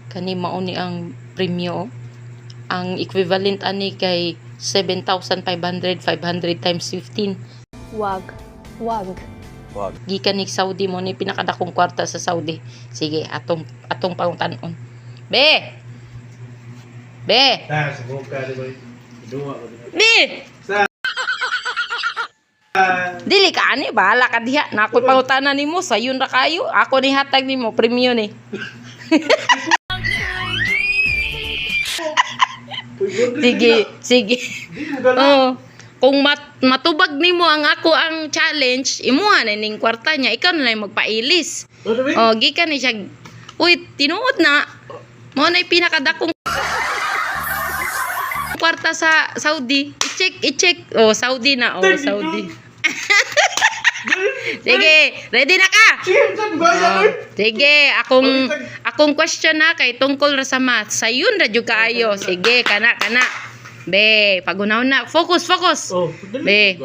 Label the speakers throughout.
Speaker 1: Kani mao ni ang premyo. Ang equivalent ani kay 7,500 times 15.
Speaker 2: Wag.
Speaker 1: Gikan ni Saudi mo ni pinakadakong kwarta sa Saudi. Sige, atong pangutanon. Be.
Speaker 3: Ta, subok ka di ba? Duwa ko.
Speaker 1: Be. Dili ka ani bahala ka diha. Na ako pangutanan nimo sayon ra kayo. Ako ni hatag nimo premyo ni. Sige. Oh, kung matubag nimo ang ako ang challenge, imuha na ning kwarta niya, ikaw na lang magpailis. Oh, gikan ni siya. Uy, tinuod na. Mo na pinakadakong kwarta sa Saudi. I-check. Oh, Saudi na. Oh, Saudi. Sige, ready na ka? Sige, akong question na kay tungkol ra sa math. Sayon ra jud kaayo. Sige, kana. Be, pagunaw na. Focus. Be.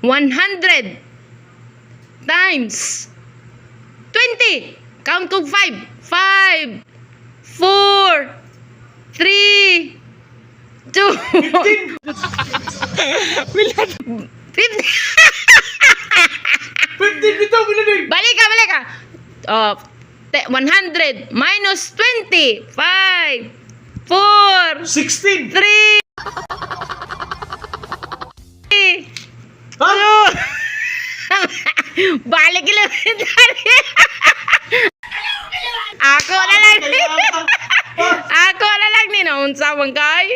Speaker 1: 100 times 20. Count kog 5. 5 4 3 2 15. Balik ka. Oh, 100 minus 20. 5 4
Speaker 3: 16.
Speaker 1: 3 Balik elementary. Ako na lang ni naunsa man kay.